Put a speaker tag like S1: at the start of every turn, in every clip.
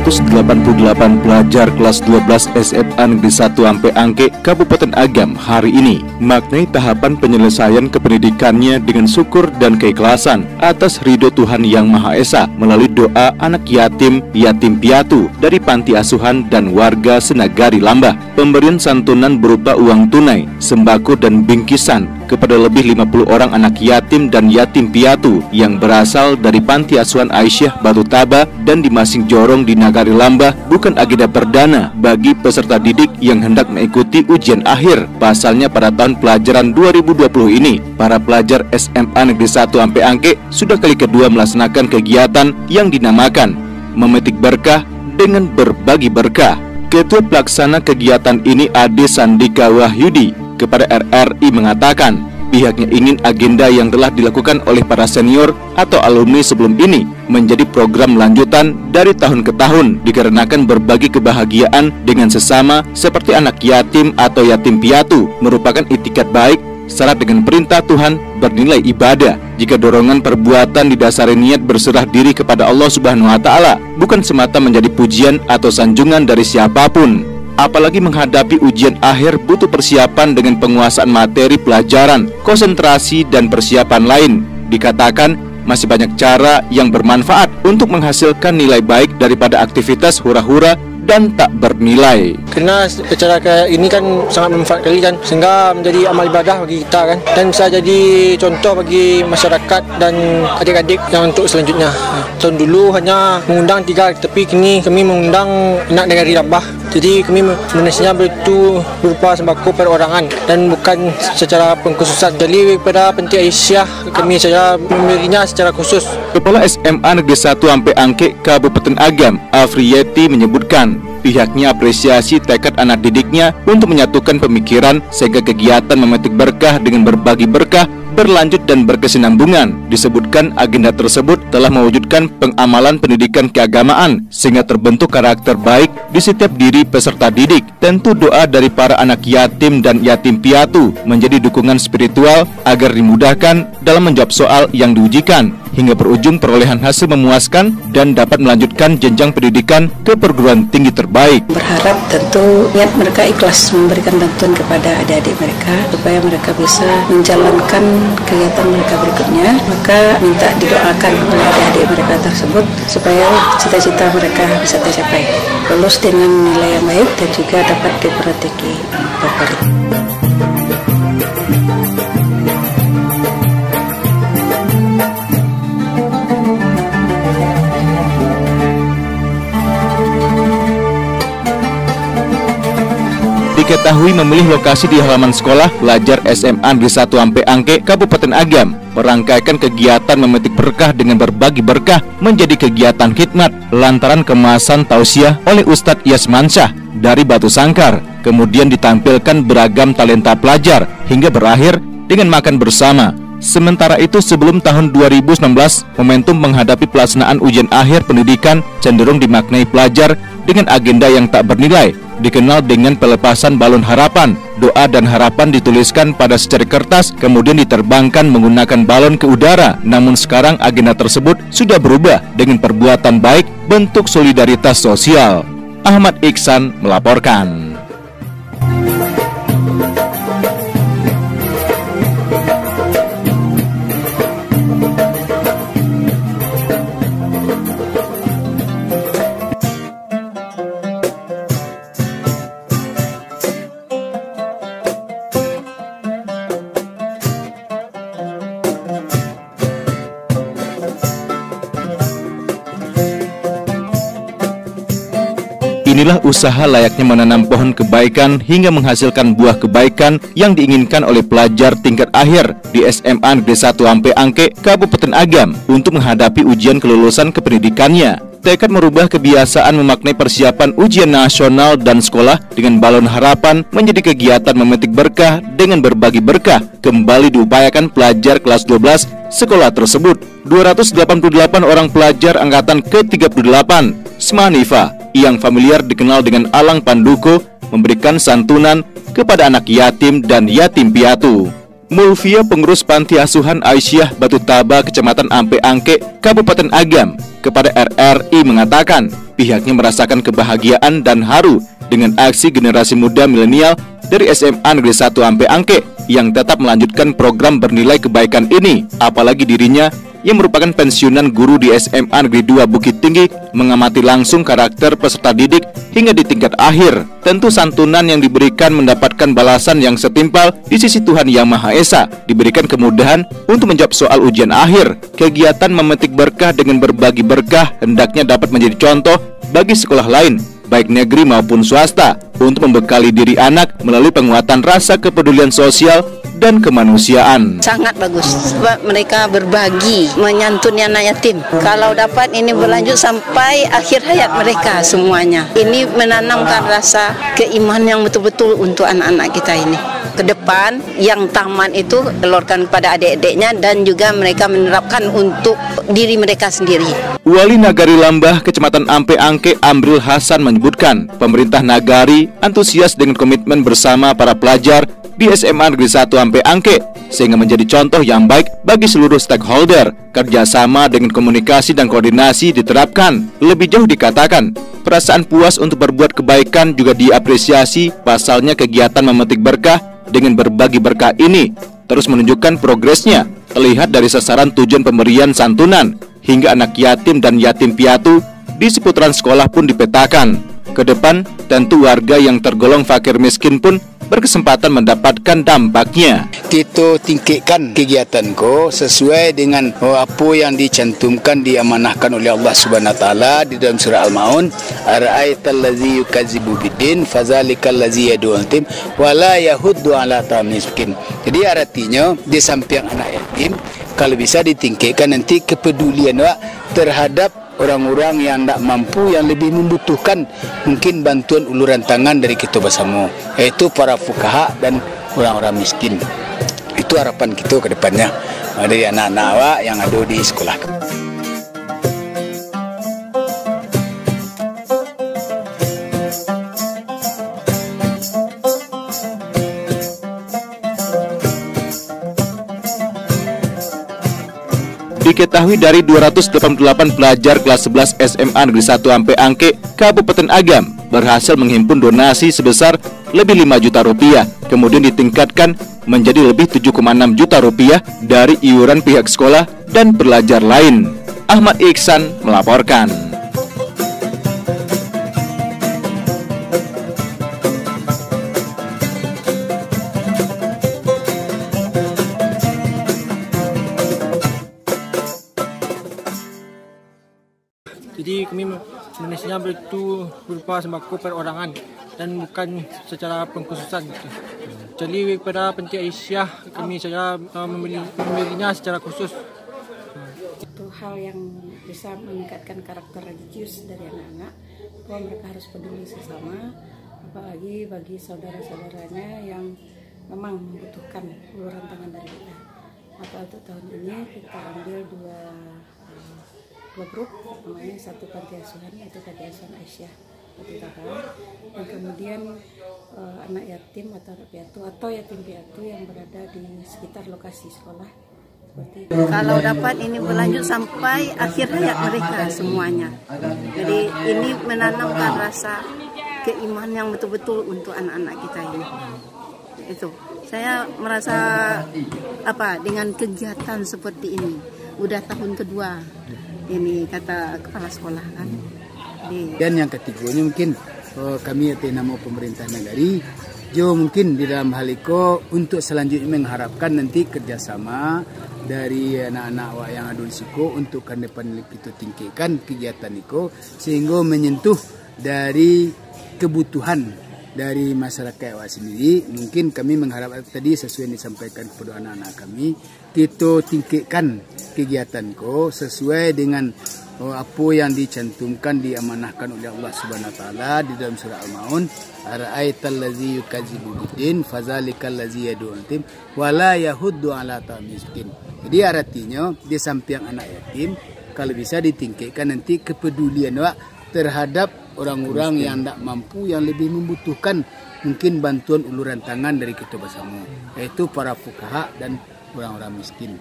S1: 288 pelajar kelas 12 SMA Negeri 1 Ampe Angke, Kabupaten Agam hari ini maknai tahapan penyelesaian kependidikannya dengan syukur dan keikhlasan atas ridho Tuhan Yang Maha Esa melalui doa anak yatim, yatim piatu dari panti asuhan dan warga senagari Lambah. Pemberian santunan berupa uang tunai, sembako dan bingkisan kepada lebih 50 orang anak yatim dan yatim piatu yang berasal dari panti asuhan Aisyah Batu Taba dan di Masing Jorong di Nagari Lambah bukan agenda perdana bagi peserta didik yang hendak mengikuti ujian akhir. Pasalnya pada tahun pelajaran 2020 ini, para pelajar SMA Negeri 1 Ampe Angke sudah kali kedua melaksanakan kegiatan yang dinamakan memetik berkah dengan berbagi berkah. Ketua pelaksana kegiatan ini Ade Sandika Wahyudi kepada RRI mengatakan pihaknya ingin agenda yang telah dilakukan oleh para senior atau alumni sebelum ini menjadi program lanjutan dari tahun ke tahun, dikarenakan berbagi kebahagiaan dengan sesama seperti anak yatim atau yatim piatu merupakan itikat baik syarat dengan perintah Tuhan bernilai ibadah. Jika dorongan perbuatan didasari niat berserah diri kepada Allah Subhanahu wa Ta'ala, bukan semata menjadi pujian atau sanjungan dari siapapun. Apalagi menghadapi ujian akhir butuh persiapan dengan penguasaan materi pelajaran, konsentrasi dan persiapan lain. Dikatakan masih banyak cara yang bermanfaat untuk menghasilkan nilai baik daripada aktivitas hura-hura dan tak bernilai.
S2: Karena acara kayak ini kan sangat bermanfaat kali kan, sehingga menjadi amal ibadah bagi kita kan, dan bisa jadi contoh bagi masyarakat dan adik-adik yang untuk selanjutnya. Tahun dulu hanya mengundang 3, tapi kini kami mengundang anak negari Lambah. Jadi kami donasinya berupa sembako perorangan dan bukan secara pengkhususan. Jadi pada panti Aisyah kami saja memberinya secara khusus.
S1: Kepala SMA Negeri 1 Ampe Angke, Kabupaten Agam, Afriyeti menyebutkan pihaknya apresiasi tekad anak didiknya untuk menyatukan pemikiran sehingga kegiatan memetik berkah dengan berbagi berkah berlanjut dan berkesinambungan. Disebutkan agenda tersebut telah mewujudkan pengamalan pendidikan keagamaan sehingga terbentuk karakter baik di setiap diri peserta didik. Tentu doa dari para anak yatim dan yatim piatu menjadi dukungan spiritual agar dimudahkan dalam menjawab soal yang diujikan hingga berujung perolehan hasil memuaskan dan dapat melanjutkan jenjang pendidikan ke perguruan tinggi terbaik.
S3: Berharap tentu niat mereka ikhlas memberikan bantuan kepada adik-adik mereka supaya mereka bisa menjalankan kegiatan mereka berikutnya. Maka minta didoakan oleh adik-adik mereka tersebut supaya cita-cita mereka bisa tercapai, lulus dengan nilai yang baik dan juga dapat diperhatikan baik.
S1: Diketahui memilih lokasi di halaman sekolah, pelajar SMA Negeri 1 Ampe Angke, Kabupaten Agam merangkaikan kegiatan memetik berkah dengan berbagi berkah menjadi kegiatan khidmat lantaran kemasan tausiah oleh Ustadz Yasmansyah dari Batu Sangkar. Kemudian ditampilkan beragam talenta pelajar hingga berakhir dengan makan bersama. Sementara itu sebelum tahun 2019, momentum menghadapi pelaksanaan ujian akhir pendidikan cenderung dimaknai pelajar dengan agenda yang tak bernilai, dikenal dengan pelepasan balon harapan. Doa dan harapan dituliskan pada secari kertas, kemudian diterbangkan menggunakan balon ke udara. Namun sekarang agenda tersebut sudah berubah dengan perbuatan baik, bentuk solidaritas sosial. Ahmad Iksan melaporkan. Inilah usaha layaknya menanam pohon kebaikan hingga menghasilkan buah kebaikan yang diinginkan oleh pelajar tingkat akhir di SMA Negeri 1 Ampe Angke, Kabupaten Agam untuk menghadapi ujian kelulusan kependidikannya. Tekad merubah kebiasaan memaknai persiapan ujian nasional dan sekolah dengan balon harapan menjadi kegiatan memetik berkah dengan berbagi berkah kembali diupayakan pelajar kelas 12 sekolah tersebut. 288 orang pelajar angkatan ke-38 Smanifa yang familiar dikenal dengan Alang Panduko memberikan santunan kepada anak yatim dan yatim piatu. Mulfia, pengurus Panti Asuhan Aisyah Batu Taba, Kecamatan Ampe Angke, Kabupaten Agam, kepada RRI mengatakan pihaknya merasakan kebahagiaan dan haru dengan aksi generasi muda milenial dari SMA Negeri 1 Ampe Angke yang tetap melanjutkan program bernilai kebaikan ini. Apalagi dirinya yang merupakan pensiunan guru di SMA Negeri 2 Bukit Tinggi mengamati langsung karakter peserta didik hingga di tingkat akhir. Tentu santunan yang diberikan mendapatkan balasan yang setimpal di sisi Tuhan Yang Maha Esa. Diberikan kemudahan untuk menjawab soal ujian akhir. Kegiatan memetik berkah dengan berbagi berkah hendaknya dapat menjadi contoh bagi sekolah lain, baik negeri maupun swasta, untuk membekali diri anak melalui penguatan rasa kepedulian sosial dan kemanusiaan.
S4: Sangat bagus sebab mereka berbagi, menyantuni anak yatim. Kalau dapat ini berlanjut sampai akhir hayat mereka semuanya. Ini menanamkan rasa keimanan yang betul-betul untuk anak-anak kita ini. Ke depan yang taman itu telurkan kepada adik-adiknya dan juga mereka menerapkan untuk diri mereka sendiri.
S1: Wali Nagari Lambah Kecamatan Ampe Angke Amril Hasan menyebutkan pemerintah Nagari antusias dengan komitmen bersama para pelajar di SMA Negeri 1 Ampe Angke sehingga menjadi contoh yang baik bagi seluruh stakeholder. Kerjasama dengan komunikasi dan koordinasi diterapkan. Lebih jauh dikatakan, perasaan puas untuk berbuat kebaikan juga diapresiasi. Pasalnya kegiatan memetik berkah dengan berbagi berkah ini terus menunjukkan progresnya. Terlihat dari sasaran tujuan pemberian santunan hingga anak yatim dan yatim piatu di seputaran sekolah pun dipetakan. Ke depan, tentu warga yang tergolong fakir miskin pun berkesempatan mendapatkan dampaknya.
S5: Kita tingkatkan kegiatan ko sesuai dengan apa yang dicantumkan, diamanahkan oleh Allah Subhanahu Wa Taala di dalam surah Al-Maun. Ara'aital ladzi yukadzibu biddin fazalikal ladzi yad'ul yatim wa la yahuddu 'ala ta'amil miskin. Jadi artinya di samping anak yatim kalau bisa ditingkatkan nanti kepedulian terhadap orang-orang yang tidak mampu, yang lebih membutuhkan mungkin bantuan uluran tangan dari kita bersama, yaitu para fuqaha dan orang-orang miskin. Itu harapan kita ke depannya dari anak-anak awak yang ada di sekolah.
S1: Diketahui dari 288 pelajar kelas 11 SMA Negeri 1 Ampe Angke, Kabupaten Agam berhasil menghimpun donasi sebesar lebih 5 juta rupiah, kemudian ditingkatkan menjadi lebih 7,6 juta rupiah dari iuran pihak sekolah dan pelajar lain. Ahmad Iksan melaporkan.
S2: Jadi kami donasinya itu berupa sembako perorangan dan bukan secara pengkhususan. Jadi pada Panti Aisyah kami saya membelinya secara khusus.
S3: Itu hal yang bisa meningkatkan karakter religius dari anak-anak, bahwa mereka harus peduli sesama, apalagi bagi saudara-saudaranya yang memang membutuhkan uluran tangan dari kita. Maka untuk tahun ini kita ambil dua grup, namanya satu panti asuhan, yaitu Panti Asuhan Aisyah dan kemudian anak yatim atau anak piatu atau yatim piatu yang berada di sekitar lokasi sekolah. Seperti itu.
S4: Kalau dapat ini berlanjut sampai akhir hayat mereka semuanya. Jadi ini menanamkan rasa keimanan yang betul-betul untuk anak-anak kita ini. Itu saya merasa dengan kegiatan seperti ini udah tahun kedua ini, kata kepala sekolah kan.
S5: Dan yang ketiganya mungkin kami atas nama pemerintah Nagari jo mungkin di dalam hal itu untuk selanjutnya mengharapkan nanti kerjasama dari anak-anak yang ada di siku untuk ke depan kita tingkatkan kegiatan itu sehingga menyentuh dari kebutuhan dari masyarakat awak sendiri. Mungkin kami mengharap tadi sesuai yang disampaikan kepada anak-anak kami, kita tingkatkan kegiatan ko sesuai dengan apa yang dicantumkan, diamanahkan oleh Allah Subhanahu Wa Taala di dalam surah Al-Maun. Ara'aital ladzi yukadzibu biddin fazalikal ladzi yad'ul yatim wa la yahuddu 'ala ta'amil miskin. Jadi artinya di samping anak yatim kalau bisa ditingkatkan nanti kepedulian terhadap orang-orang yang tidak mampu, yang lebih membutuhkan mungkin bantuan uluran tangan dari kita bersama, yaitu para fuqaha dan orang-orang miskin.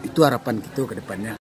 S5: Itu harapan kita ke depannya.